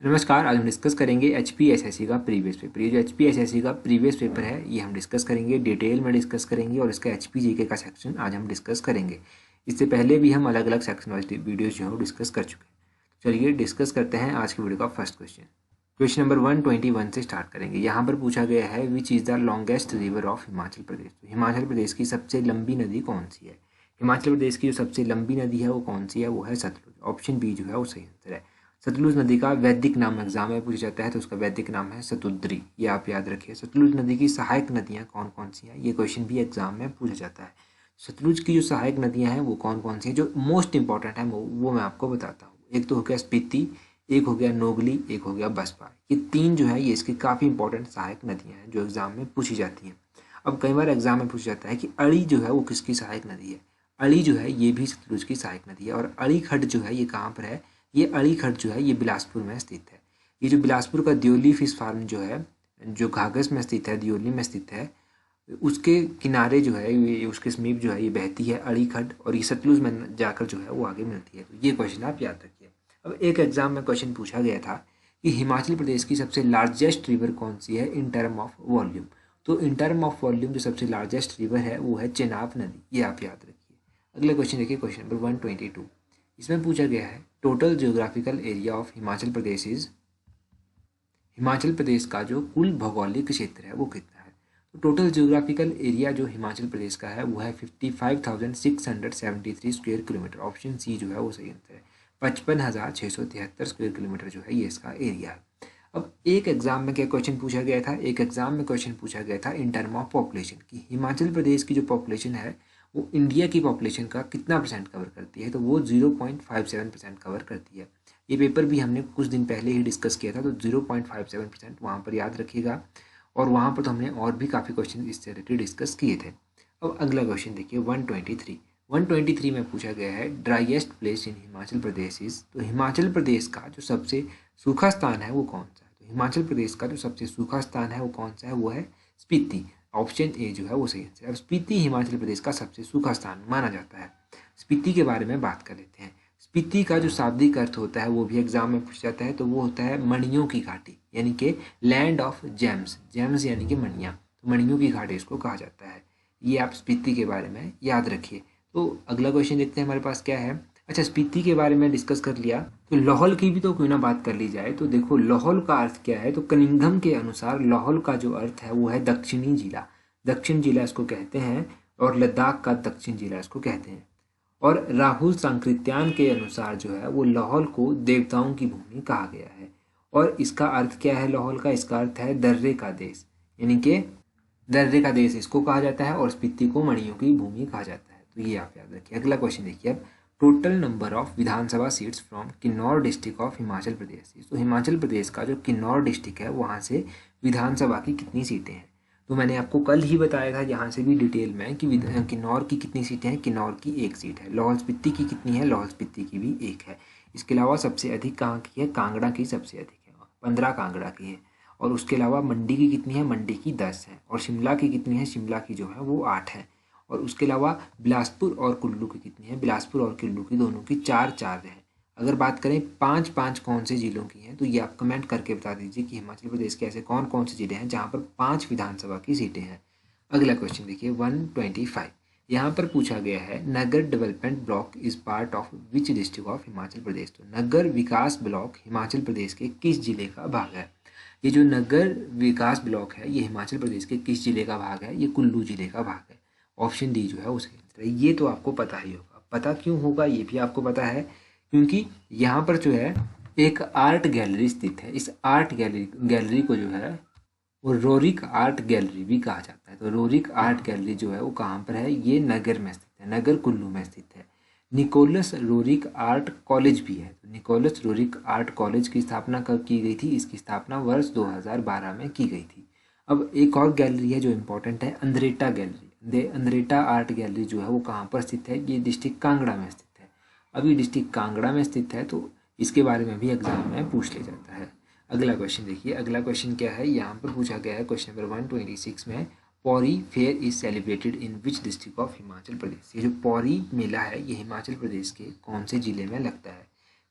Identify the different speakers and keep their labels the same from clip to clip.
Speaker 1: नमस्कार। आज हम डिस्कस करेंगे HPSSC का प्रीवियस पेपर। ये जो HPSSC का प्रीवियस पेपर है ये हम डिस्कस करेंगे, डिटेल में डिस्कस करेंगे और इसका HPGK का सेक्शन आज हम डिस्कस करेंगे। इससे पहले भी हम अलग अलग सेक्शन वाइज वीडियोज जो है वो डिस्कस कर चुके हैं। चलिए डिस्कस करते हैं आज की वीडियो का फर्स्ट क्वेश्चन। क्वेश्चन नंबर 121 से स्टार्ट करेंगे। यहाँ पर पूछा गया है which is the longest river of Himachal Pradesh. तो हिमाचल प्रदेश की सबसे लंबी नदी कौन सी है? हिमाचल प्रदेश की जो सबसे लंबी नदी है वो कौन सी है? वो है सतलुज। ऑप्शन बी जो है वो सही आंसर है। सतलुज नदी का वैदिक नाम एग्जाम में पूछा जाता है तो उसका वैदिक नाम है सतुद्री। ये आप याद रखिए। सतलुज नदी की सहायक नदियाँ कौन कौन सी हैं? ये क्वेश्चन भी एग्जाम में पूछा जाता है। सतलुज की जो सहायक नदियाँ हैं वो कौन कौन सी हैं? जो मोस्ट इंपॉर्टेंट है वो मैं आपको बताता हूँ। एक तो हो गया स्पीति, एक हो गया नोगली, एक हो गया बसपा। ये तीन जो है ये इसकी काफ़ी इंपॉर्टेंट सहायक नदियाँ हैं जो एग्जाम में पूछी जाती हैं। अब कई बार एग्जाम में पूछा जाता है कि अड़ी जो है वो किसकी सहायक नदी है? अड़ी जो है ये भी सतलुज की सहायक नदी है। और अड़ी खड्ड जो है ये कहाँ पर है? ये अड़ी खड्ड जो है ये बिलासपुर में स्थित है। ये जो बिलासपुर का दियोली फिश फार्म जो है, जो घाघस में स्थित है, दियोली में स्थित है, उसके किनारे जो है ये उसके समीप जो है ये बहती है अड़ी खड्ड और ये सतलुज में जाकर जो है वो आगे मिलती है। तो ये क्वेश्चन आप याद रखिए। अब एक एग्जाम में क्वेश्चन पूछा गया था कि हिमाचल प्रदेश की सबसे लार्जेस्ट रिवर कौन सी है इन टर्म ऑफ वॉल्यूम। तो इन टर्म ऑफ वॉल्यूम जो सबसे लार्जेस्ट रिवर है वो है चेनाब नदी। ये आप याद रखिए। अगला क्वेश्चन देखिए, क्वेश्चन नंबर 122। इसमें पूछा गया है total geographical area of Himachal Pradesh is. Himachal Pradesh का जो कुल भौगोलिक क्षेत्र है वो कितना है? तो टोटल जियोग्राफिकल एरिया जो हिमाचल प्रदेश का है वो है 55,673 स्क्वायर किलोमीटर। ऑप्शन सी जो है वो सही आंसर है। 55,673 स्क्वायर किलोमीटर जो है ये इसका एरिया है। अब एक एग्जाम में क्या क्वेश्चन पूछा गया था? एक एग्जाम में क्वेश्चन पूछा गया था इन टर्म ऑफ पॉपुलेशन कि हिमाचल प्रदेश की जो पॉपुलेशन है वो इंडिया की पॉपुलेशन का कितना परसेंट कवर करती है? तो वो 0.57% कवर करती है। ये पेपर भी हमने कुछ दिन पहले ही डिस्कस किया था, तो 0.57% वहाँ पर याद रखिएगा। और वहाँ पर तो हमने और भी काफ़ी क्वेश्चन इससे रिलेटेड डिस्कस किए थे। अब अगला क्वेश्चन देखिए 123 में पूछा गया है driest place in Himachal Pradesh is. तो हिमाचल प्रदेश का जो सबसे सूखा स्थान है वो कौन सा है? तो हिमाचल प्रदेश का जो सबसे सूखा स्थान है वो कौन सा है? वो है स्पीति। ऑप्शन ए जो है वो सही आंसर है। अब स्पीति हिमाचल प्रदेश का सबसे सूखा स्थान माना जाता है। स्पीति के बारे में बात कर लेते हैं। स्पीति का जो शाब्दिक अर्थ होता है वो भी एग्जाम में पूछा जाता है, तो वो होता है मणियों की घाटी, यानी कि लैंड ऑफ जेम्स। जेम्स यानी कि मणियाँ, तो मणियों की घाटी इसको कहा जाता है। ये आप स्पीति के बारे में याद रखिए। तो अगला क्वेश्चन देखते हैं हमारे पास क्या है। अच्छा, स्पीति के बारे में डिस्कस कर लिया तो लाहौल की भी तो क्यों ना बात कर ली जाए। तो देखो लाहौल का अर्थ क्या है? तो कनिंघम के अनुसार लाहौल का जो अर्थ है वो है दक्षिणी जिला। दक्षिण जिला इसको कहते हैं और लद्दाख का दक्षिण जिला इसको कहते हैं। और राहुल सांकृत्यान के अनुसार जो है वो लाहौल को देवताओं की भूमि कहा गया है। और इसका अर्थ क्या है लाहौल का? इसका अर्थ है दर्रे का देश, यानी कि दर्रे का देश इसको कहा जाता है और स्पीति को मणियों की भूमि कहा जाता है। तो ये आप याद रखिए। अगला क्वेश्चन देखिए अब, total number of Vidhan Sabha seats from Kinnaur district of Himachal Pradesh. तो हिमाचल प्रदेश का जो किन्नौर डिस्ट्रिक्ट है वहाँ से विधानसभा की कितनी सीटें हैं? तो मैंने आपको कल ही बताया था यहाँ से भी डिटेल में कि किन्नौर की कितनी सीटें हैं। किन्नौर की एक सीट है। लाहौल स्पीति की कितनी है? लाहौल स्पीति की भी एक है। इसके अलावा सबसे अधिक कहाँ की है? कांगड़ा की सबसे अधिक है, 15 कांगड़ा की है। और उसके अलावा मंडी की कितनी है? मंडी की 10 है। और शिमला की कितनी है? शिमला की जो है वो 8 है। और उसके अलावा बिलासपुर और कुल्लू की कितनी है? बिलासपुर और कुल्लू की दोनों की 4 है। अगर बात करें 5 कौन से जिलों की हैं तो ये आप कमेंट करके बता दीजिए कि हिमाचल प्रदेश के ऐसे कौन कौन से जिले हैं जहाँ पर 5 विधानसभा की सीटें हैं। अगला क्वेश्चन देखिए 125। यहाँ पर पूछा गया है Nagar development block is part of which district of Himachal Pradesh. तो नगर विकास ब्लॉक हिमाचल प्रदेश के किस जिले का भाग है? ये जो नगर विकास ब्लॉक है ये हिमाचल प्रदेश के किस जिले का भाग है? ये कुल्लू जिले का भाग है। ऑप्शन डी जो है वो सही आंसर है। ये तो आपको पता ही होगा। पता क्यों होगा ये भी आपको पता है, क्योंकि यहाँ पर जो है एक आर्ट गैलरी स्थित है। इस आर्ट गैलरी को जो है वो रोरिक आर्ट गैलरी भी कहा जाता है। तो रोरिक आर्ट गैलरी जो है वो कहाँ पर है? ये नगर में स्थित है, नगर कुल्लू में स्थित है। निकोलस रोरिक आर्ट कॉलेज भी है। तो निकोलस रोरिक आर्ट कॉलेज की स्थापना कब की गई थी? इसकी स्थापना वर्ष 2012 में की गई थी। अब एक और गैलरी है जो इम्पोर्टेंट है, Andretta gallery. Andretta art gallery जो है वो कहाँ पर स्थित है? ये डिस्ट्रिक्ट कांगड़ा में स्थित है। अभी डिस्ट्रिक्ट कांगड़ा में स्थित है तो इसके बारे में भी एग्जाम में पूछ लिया जाता है। अगला क्वेश्चन देखिए। अगला क्वेश्चन क्या है? यहाँ पर पूछा गया है क्वेश्चन नंबर 126 में Pauri fair is celebrated in which district of Himachal Pradesh. ये जो पौरी मेला है ये हिमाचल प्रदेश के कौन से जिले में लगता है?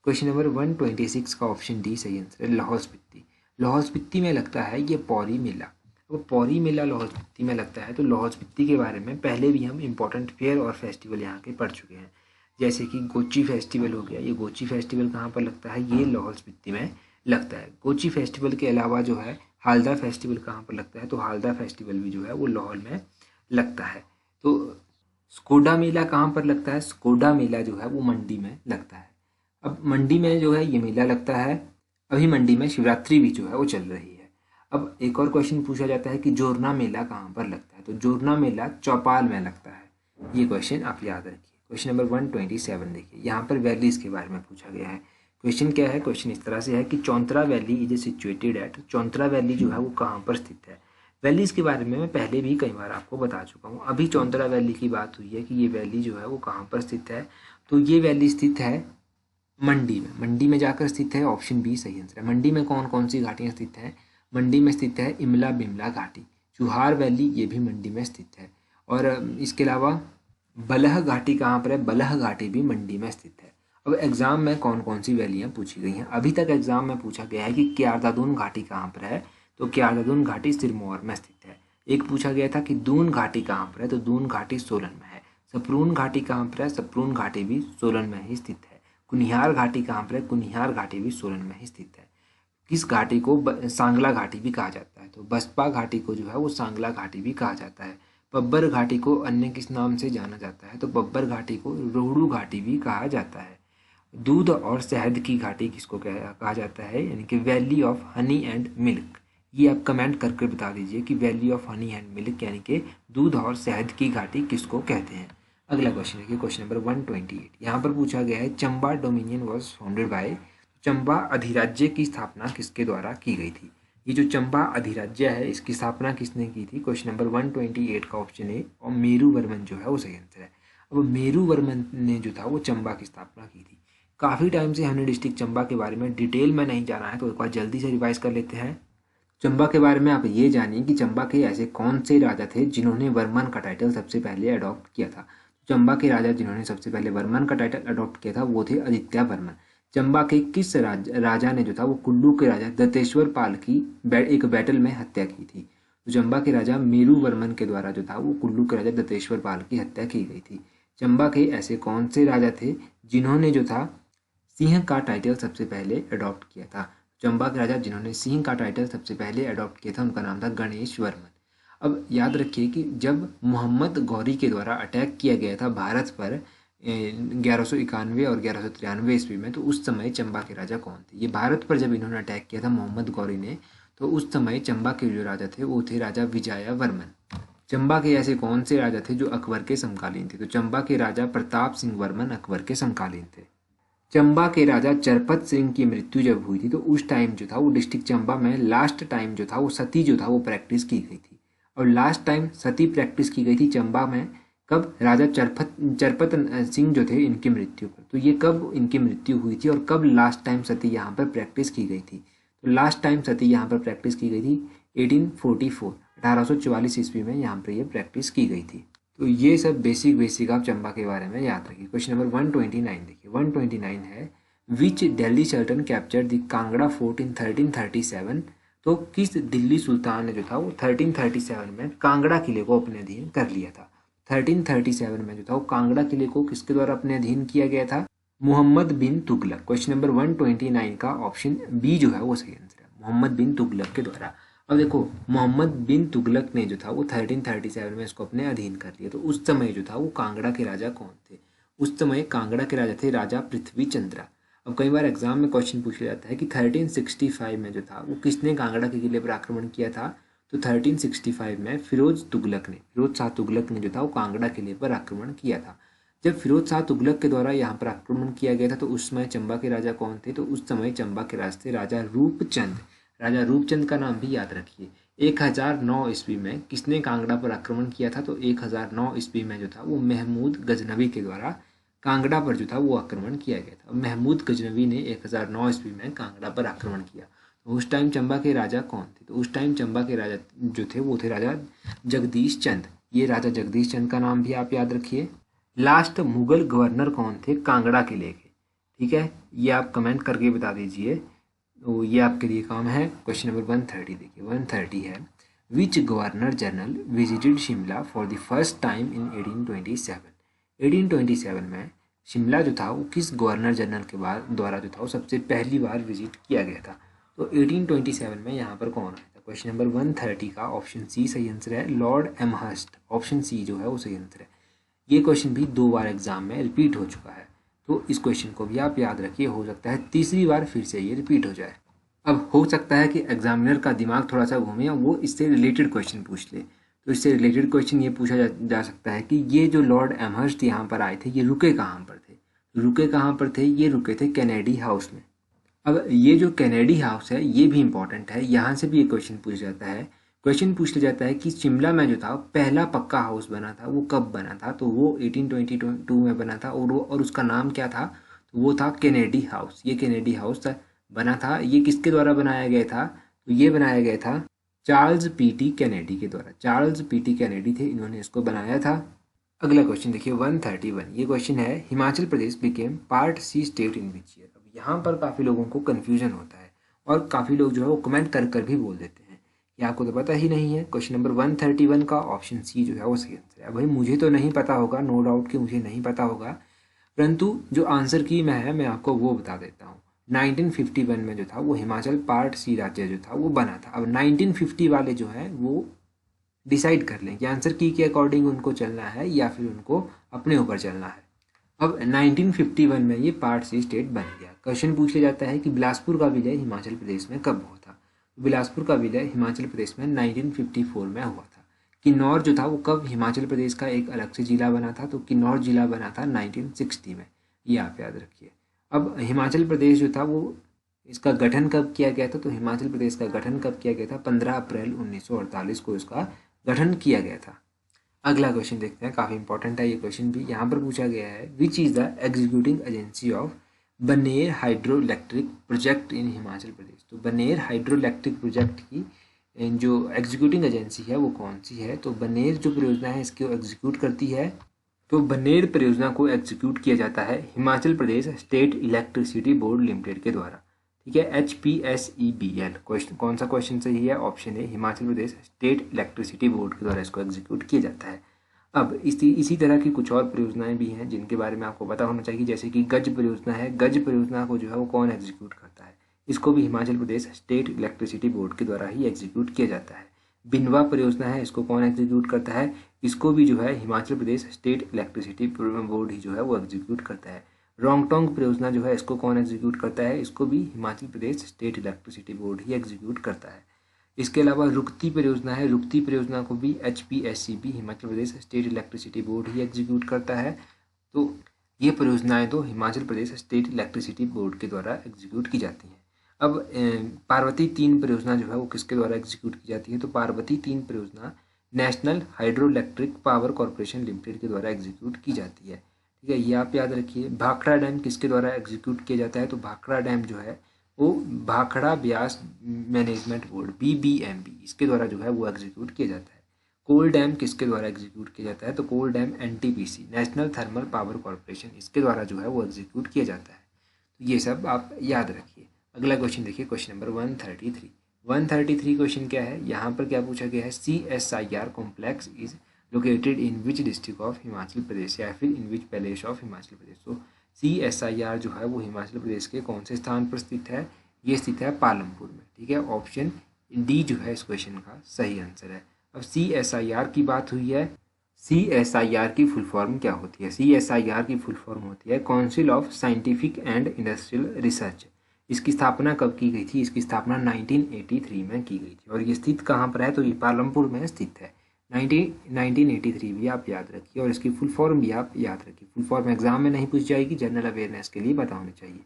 Speaker 1: क्वेश्चन नंबर 126 का ऑप्शन डी सही आंसर है, लाहौल स्पीति। लाहौल स्पीति में लगता है ये पौरी मेला। वो पौरी मेला लाहौल स्पीति में लगता है, तो लाहौल स्पीति के बारे में पहले भी हम इंपॉर्टेंट फेयर और फेस्टिवल यहाँ के पढ़ चुके हैं। जैसे कि गोची फेस्टिवल हो गया, ये गोची फेस्टिवल कहाँ पर लगता है, ये लाहौल स्पीति में लगता है। गोची फेस्टिवल के अलावा जो है हालदा फेस्टिवल कहाँ पर लगता है, तो हालदा फेस्टिवल भी जो है वो लाहौल में लगता है। तो स्कोडा मेला कहाँ पर लगता है, स्कोडा मेला जो है वो मंडी में लगता है। अब मंडी में जो है ये मेला लगता है, अभी मंडी में शिवरात्रि भी जो है वो चल रही है। अब एक और क्वेश्चन पूछा जाता है कि जोरना मेला कहाँ पर लगता है, तो जोरना मेला चौपाल में लगता है। ये क्वेश्चन आप याद रखिए। क्वेश्चन नंबर 127 देखिए, यहाँ पर वैलीज के बारे में पूछा गया है। क्वेश्चन क्या है, क्वेश्चन इस तरह से है कि Chauntra valley is situated at, Chauntra valley जो है वो कहाँ पर स्थित है। वैलीज के बारे में मैं पहले भी कई बार आपको बता चुका हूँ। अभी चौंतरा वैली की बात हुई है कि ये वैली जो है वो कहाँ पर स्थित है, तो ये वैली स्थित है मंडी में। मंडी में जाकर स्थित है, ऑप्शन बी सही आंसर है। मंडी में कौन कौन सी घाटियाँ स्थित हैं, मंडी में स्थित है इमला बिमला घाटी, चुहार वैली ये भी मंडी में स्थित है। और इसके अलावा बलह घाटी कहाँ पर है, बलह घाटी भी मंडी में स्थित है। अब एग्जाम में कौन कौन सी वैलियाँ पूछी गई हैं, अभी तक एग्जाम में पूछा गया है कि क्यारदादून घाटी कहाँ पर है, तो क्यारदादून घाटी सिरमौर में स्थित है। एक पूछा गया था कि दून घाटी कहाँ पर है, तो दून घाटी सोलन में है। सपरून घाटी कहाँ पर है, सपरून घाटी भी सोलन में ही स्थित है। कुनिहार घाटी कहाँ पर है, कुनिहार घाटी भी सोलन में ही स्थित है। किस घाटी को सांगला घाटी भी कहा जाता है, तो बसपा घाटी को जो है वो सांगला घाटी भी कहा जाता है। बब्बर घाटी को अन्य किस नाम से जाना जाता है, तो बब्बर घाटी को रोहड़ू घाटी भी कहा जाता है। दूध और शहद की घाटी किसको कहा जाता है, यानी कि valley of honey and milk. ये आप कमेंट करके बता दीजिए कि valley of honey and milk यानी कि दूध और शहद की घाटी किसको कहते हैं। अगला क्वेश्चन है क्वेश्चन नंबर 128, यहाँ पर पूछा गया है Chamba dominion was founded by, Chamba अधिराज्य की स्थापना किसके द्वारा की गई थी। ये जो चंबा अधिराज्य है इसकी स्थापना किसने की थी, क्वेश्चन नंबर 128 का ऑप्शन है और मेरू वर्मन जो है वो सही आंसर है। अब मेरू वर्मन ने जो था वो चंबा की स्थापना की थी। काफ़ी टाइम से हमने डिस्ट्रिक्ट चंबा के बारे में डिटेल में नहीं जाना है, तो एक बार जल्दी से रिवाइज कर लेते हैं। चंबा के बारे में आप ये जानिए कि चंबा के ऐसे कौन से राजा थे जिन्होंने वर्मन का टाइटल सबसे पहले अडॉप्ट किया था। चंबा के राजा जिन्होंने सबसे पहले वर्मन का टाइटल अडॉप्ट किया था वो थे आदित्य वर्मन। चंबा के किस राजा ने जो था वो कुल्लू के राजा दत्तेश्वर पाल की एक बैटल में हत्या की थी, तो चंबा के राजा मेरू वर्मन के द्वारा जो था वो कुल्लू के राजा दत्तेश्वर पाल की हत्या की गई थी। चंबा के ऐसे कौन से राजा थे जिन्होंने जो था सिंह का टाइटल सबसे पहले अडॉप्ट किया था। चंबा के राजा जिन्होंने सिंह का टाइटल सबसे पहले अडॉप्ट किया था उनका नाम था गणेश वर्मन। अब याद रखिए कि जब मोहम्मद गौरी के द्वारा अटैक किया गया था भारत पर 1191 और 1193 ईस्वी में, तो उस समय चंबा के राजा कौन थे। ये भारत पर जब इन्होंने अटैक किया था मोहम्मद गौरी ने, तो उस समय चंबा के जो राजा थे वो थे राजा विजय वर्मन। चंबा के ऐसे कौन से राजा थे जो अकबर के समकालीन थे, तो चंबा के राजा प्रताप सिंह वर्मन अकबर के समकालीन थे। चंबा के राजा चरपत सिंह की मृत्यु जब हुई थी तो उस टाइम जो था वो डिस्ट्रिक्ट चंबा में लास्ट टाइम जो था वो सती जो था वो प्रैक्टिस की गई थी। और लास्ट टाइम सती प्रैक्टिस की गई थी चंबा में कब, राजा चरपत सिंह जो थे इनकी मृत्यु पर। तो ये कब इनकी मृत्यु हुई थी और कब लास्ट टाइम सती यहाँ पर प्रैक्टिस की गई थी, तो लास्ट टाइम सती यहाँ पर प्रैक्टिस की गई थी 1844 1844 ईस्वी में यहाँ पर ये प्रैक्टिस की गई थी। तो ये सब बेसिक आप चंबा के बारे में याद रखिए। क्वेश्चन नंबर 129 देखिए, 129 है which Delhi sultan captured the Kangra fort in 1337, तो किस दिल्ली सुल्तान ने जो था वो 1337 में कांगड़ा किले को अपने अधीन कर लिया था। 1337 में जो था वो कांगड़ा किले को किसके द्वारा अपने अधीन किया गया था, मोहम्मद बिन तुगलक। क्वेश्चन नंबर 129 का ऑप्शन बी जो है वो सही आंसर है, मोहम्मद बिन तुगलक के द्वारा। अब देखो मोहम्मद बिन तुगलक ने जो था वो 1337 में इसको अपने अधीन कर लिया। तो उस समय जो था वो कांगड़ा के राजा कौन थे, उस समय कांगड़ा के राजा थे राजा पृथ्वी चंद्रा। अब कई बार एग्जाम में क्वेश्चन पूछा जाता है कि 1365 में जो था वो किसने कांगड़ा के किले पर आक्रमण किया था, तो 1365 में फिरोज शाह तुगलक ने जो था वो कांगड़ा किले पर आक्रमण किया था। जब फिरोज शाह तुगलक के द्वारा यहाँ पर आक्रमण किया गया था तो उस समय चंबा के राजा कौन थे, तो उस समय चंबा के राजा थे राजा रूपचंद। राजा रूपचंद का नाम भी याद रखिए। 1009 ईस्वी में किसने कांगड़ा पर आक्रमण किया था, तो 1009 ईस्वी में जो था वो महमूद गजनवी के द्वारा कांगड़ा पर जो था वो आक्रमण किया गया था। महमूद गजनवी ने 1009 ईस्वी में कांगड़ा पर आक्रमण किया। तो उस टाइम चंबा के राजा कौन थे, तो उस टाइम चंबा के राजा जो थे वो थे राजा जगदीश चंद। ये राजा जगदीश चंद का नाम भी आप याद रखिए। लास्ट मुगल गवर्नर कौन थे कांगड़ा किले के, ठीक है, ये आप कमेंट करके बता दीजिए। तो ये आपके लिए काम है। क्वेश्चन नंबर 130 देखिए, 130 है which governor general visited Shimla for the first time in 1827। 1827 में शिमला जो था वो किस गवर्नर जनरल के बाद द्वारा जो था वो सबसे पहली बार विजिट किया गया था। तो 1827 में यहाँ पर कौन आया था। क्वेश्चन नंबर 130 का ऑप्शन सी सही आंसर है, लॉर्ड एमहर्स्ट। ऑप्शन सी जो है वो सही आंसर है। ये क्वेश्चन भी 2 बार एग्जाम में रिपीट हो चुका है, तो इस क्वेश्चन को भी आप याद रखिए, हो सकता है तीसरी बार फिर से ये रिपीट हो जाए। अब हो सकता है कि एग्जामिनर का दिमाग थोड़ा सा घूमे और वो इससे रिलेटेड क्वेश्चन पूछ ले। तो इससे रिलेटेड क्वेश्चन ये पूछा जा सकता है कि ये जो लॉर्ड एमहर्स्ट यहाँ पर आए थे ये रुके कहाँ पर थे। रुके कहाँ पर थे, ये रुके थे कैनेडी हाउस में। अब ये जो कैनेडी हाउस है ये भी इंपॉर्टेंट है, यहाँ से भी ये क्वेश्चन पूछा जाता है। क्वेश्चन पूछ लिया जाता है कि शिमला में जो था पहला पक्का हाउस बना था वो कब बना था। तो वो 1822 में बना था और उसका नाम क्या था, तो वो था कैनेडी हाउस। ये कैनेडी हाउस बना था। ये किसके द्वारा बनाया गया था, तो ये बनाया गया था चार्ल्स पीटी कैनेडी के द्वारा। चार्ल्स पीटी कैनेडी थे, इन्होंने इसको बनाया था। अगला क्वेश्चन देखिए 131। ये क्वेश्चन है Himachal Pradesh became part C state in which year. अब यहाँ पर काफ़ी लोगों को कन्फ्यूजन होता है और काफ़ी लोग जो है वो कमेंट कर कर भी बोल देते हैं कि आपको तो पता ही नहीं है। क्वेश्चन नंबर 131 का ऑप्शन सी जो है वो सही आंसर है। भाई मुझे तो नहीं पता होगा, नो डाउट कि मुझे नहीं पता होगा, परंतु जो आंसर की मैं आपको वो बता देता हूँ। 1951 में जो था वो हिमाचल पार्ट सी राज्य जो था वो बना था। अब 1950 वाले जो हैं वो डिसाइड कर लें कि आंसर की के अकॉर्डिंग उनको चलना है या फिर उनको अपने ऊपर चलना है। अब 1951 में ये पार्ट सी स्टेट बन गया। क्वेश्चन पूछ लिया जाता है कि बिलासपुर का विलय हिमाचल प्रदेश में कब हुआ था। तो बिलासपुर का विलय हिमाचल प्रदेश में 1954 में हुआ था। किन्नौर जो था वो कब हिमाचल प्रदेश का एक अलग से जिला बना था, तो किन्नौर जिला बना था 1960 में। ये आप याद रखिए। अब हिमाचल प्रदेश जो था वो इसका गठन कब किया गया था, तो हिमाचल प्रदेश का गठन कब किया गया था, 15 अप्रैल 1948 को इसका गठन किया गया था। अगला क्वेश्चन देखते हैं, काफ़ी इंपॉर्टेंट है ये क्वेश्चन भी। यहाँ पर पूछा गया है which is the executing agency of Baner hydro electric project in Himachal Pradesh. तो बनेर हाइड्रो इलेक्ट्रिक प्रोजेक्ट की जो एग्जीक्यूटिंग एजेंसी है वो कौन सी है, तो बनेर जो परियोजना है इसको एग्जीक्यूट करती है। तो बनेर परियोजना को एग्जीक्यूट किया जाता है हिमाचल प्रदेश स्टेट इलेक्ट्रिसिटी बोर्ड लिमिटेड के द्वारा। ठीक है, HPSEBL। क्वेश्चन कौन सा क्वेश्चन सही है, option A Himachal Pradesh state electricity board के द्वारा इसको एग्जीक्यूट किया जाता है। अब इसी तरह की कुछ और परियोजनाएं भी हैं जिनके बारे में आपको पता होना चाहिए, जैसे कि गज परियोजना है। गज परियोजना को जो है वो कौन एग्जीक्यूट करता है, इसको भी Himachal Pradesh state electricity board के द्वारा ही एग्जीक्यूट किया जाता है। बिनवा परियोजना है, इसको कौन एग्जीक्यूट करता है, इसको भी जो है हिमाचल प्रदेश स्टेट इलेक्ट्रिसिटी बोर्ड ही जो है वो एग्जीक्यूट करता है। रोंगटोंग परियोजना जो है इसको कौन एग्जीक्यूट करता है, इसको भी Himachal Pradesh state electricity board ही एग्जीक्यूट करता है। इसके अलावा रुकती परियोजना है, रुकती परियोजना को भी HPSCB Himachal Pradesh state electricity board ही एग्जीक्यूट करता है। तो ये परियोजनाएं तो हिमाचल प्रदेश स्टेट इलेक्ट्रिसिटी बोर्ड के द्वारा एग्जीक्यूट की जाती हैं। अब पार्वती 3 परियोजना जो है वो किसके द्वारा एग्जीक्यूट की जाती है, तो पार्वती 3 परियोजना national hydro electric power corporation limited के द्वारा एग्जीक्यूट की जाती है। ठीक है, ये आप याद रखिए। भाखड़ा डैम किसके द्वारा एग्जीक्यूट किया जाता है, तो भाखड़ा डैम जो है वो Bhakra Beas management board BBMB इसके द्वारा जो है वो एग्जीक्यूट किया जाता है। कोल डैम किसके द्वारा एग्जीक्यूट किया जाता है, तो Kol dam NTPC national thermal power corporation इसके द्वारा जो है वो एग्जीक्यूट किया जाता है। तो ये सब आप याद रखिए। अगला क्वेश्चन देखिए, क्वेश्चन नंबर 133। 133 क्वेश्चन क्या है, यहाँ पर क्या पूछा गया है, CSIR complex is located in which district of Himachal Pradesh, या फिर in which palace of Himachal Pradesh. तो CSIR जो है वो हिमाचल प्रदेश के कौन से स्थान पर स्थित है, ये स्थित है पालमपुर में। ठीक है, ऑप्शन डी जो है इस क्वेश्चन का सही आंसर है। अब CSIR की बात हुई है, CSIR की फुल फॉर्म क्या होती है, CSIR की फुल फॉर्म होती है council of scientific and industrial research. इसकी स्थापना कब की गई थी, इसकी स्थापना 1983 में की गई थी। और ये स्थित कहाँ पर है, तो ये पालमपुर में स्थित है। 1983 भी आप याद रखिए और इसकी फुल फॉर्म भी आप याद रखिए। फुल फॉर्म एग्जाम में नहीं पूछ जाएगी, जनरल अवेयरनेस के लिए पता होना चाहिए।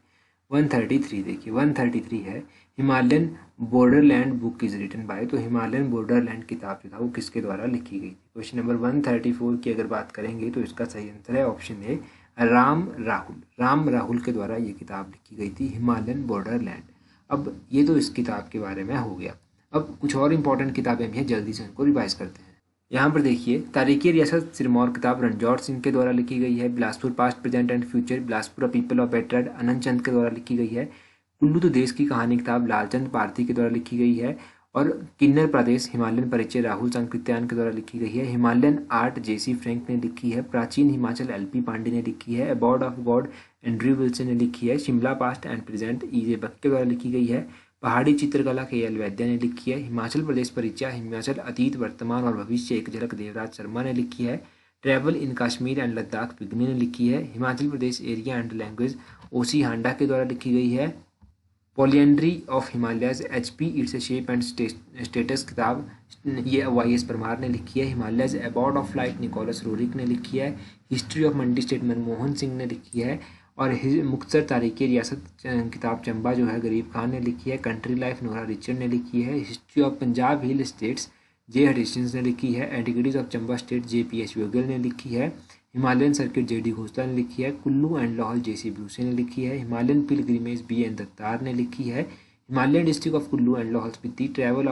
Speaker 1: 133 देखिए, 133 है Himalayan borderland book is written by. तो हिमालयन बॉर्डरलैंड किताब जो था वो किसके द्वारा लिखी गई थी। क्वेश्चन नंबर 134 की अगर बात करेंगे तो इसका सही आंसर है ऑप्शन ए राम राहुल के द्वारा ये किताब लिखी गई थी, हिमालयन बॉर्डरलैंड। अब ये तो इस किताब के बारे में हो गया। अब कुछ और इंपॉर्टेंट किताबें भी हैं, जल्दी से उनको रिवाइज करते हैं। यहाँ पर देखिए तारीख़ रियासत सिरमौर किताब रणजौर सिंह के द्वारा लिखी गई है। Bilaspur past present and future Bilaspur people of बेटराड अनंत चंद के द्वारा लिखी गई है। कुल्लू तो देश की कहानी किताब लालचंद पारथी के द्वारा लिखी गई है। और किन्नर प्रदेश हिमालयन परिचय राहुल संकृत्यान के द्वारा लिखी गई है। हिमालयन आर्ट जेसी फ्रैंक ने लिखी है। प्राचीन हिमाचल एलपी पांडे ने लिखी है। Abode of god Andrew Wilson ने लिखी है। Shimla past and present E J Buck के द्वारा लिखी गई है। पहाड़ी चित्रकला KL वैद्या ने लिखी है। हिमाचल प्रदेश परिचय हिमाचल अतीत वर्तमान और भविष्य एक झलक देवराज शर्मा ने लिखी है। Travel in Kashmir and Ladakh पिग्नी ने लिखी है। Himachal Pradesh area and language OC Handa के द्वारा लिखी गई है। Polyandry of Himalayas HP its a shape and status किताब ये YS परमार ने लिखी है। Himalayas abode of flight Nicholas Roerich ने लिखी है। History of Mandi state Manmohan Singh ने लिखी है। और मुख्तसर तारीख़ रियासत किताब चंबा जो है गरीब खान ने लिखी है। कंट्री लाइफ नोरा रिचर्ड ने लिखी है। History of Punjab hill states J हडिशंस ने लिखी है। Antiquities of Chamba state JPH योगल ने लिखी है। हिमालयन सर्किट JD घोषला ने लिखी है। कुल्लू एंड लाहौल JC ब्रूसे ने लिखी है। हिमालयन पिलग्रिमेज BN दत्तार ने लिखी है। Himalayan district of Kullu and Lahaul Spiti travel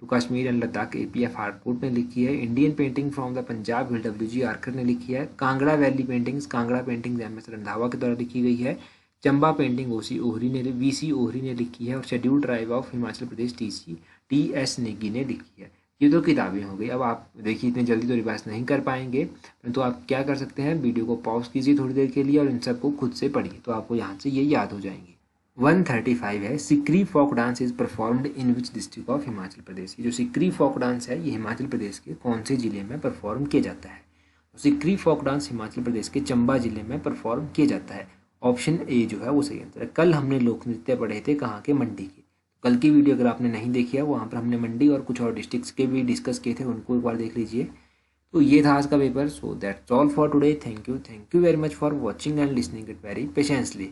Speaker 1: to Kashmir and Ladakh APF Harcourt ने लिखी है। Indian painting from the Punjab WG Archer ने लिखी है। Kangra valley paintings Kangra paintings MS Randhawa के द्वारा लिखी गई है। चंबा पेंटिंग VC ओहरी ने लिखी है। और schedule tribe of Himachal Pradesh TS Negi ने लिखी है। ये तो किताबें हो गई। अब आप देखिए इतनी जल्दी तो रिवाइज नहीं कर पाएंगे, परंतु आप क्या कर सकते हैं, वीडियो को पॉज कीजिए थोड़ी देर के लिए और इन सबको खुद से पढ़िए, तो आपको यहाँ से ये याद हो जाएंगे। 135 है Sikri folk dance is performed in which district of Himachal Pradesh. ये जो सिकरी फोक डांस है ये हिमाचल प्रदेश के कौन से जिले में परफॉर्म किया जाता है? सिकरी फोक डांस हिमाचल प्रदेश के चंबा जिले में परफॉर्म किया जाता है। ऑप्शन ए जो है वो सही आंसर है। कल हमने लोक नृत्य पढ़े थे कहाँ के? मंडी के। कल की वीडियो अगर आपने नहीं देखी है वहाँ पर हमने मंडी और कुछ और डिस्ट्रिक्ट्स के भी डिस्कस किए थे, उनको एक बार देख लीजिए। तो ये था आज का paper. So that's all for today. Thank you very much for watching and listening it very patiently.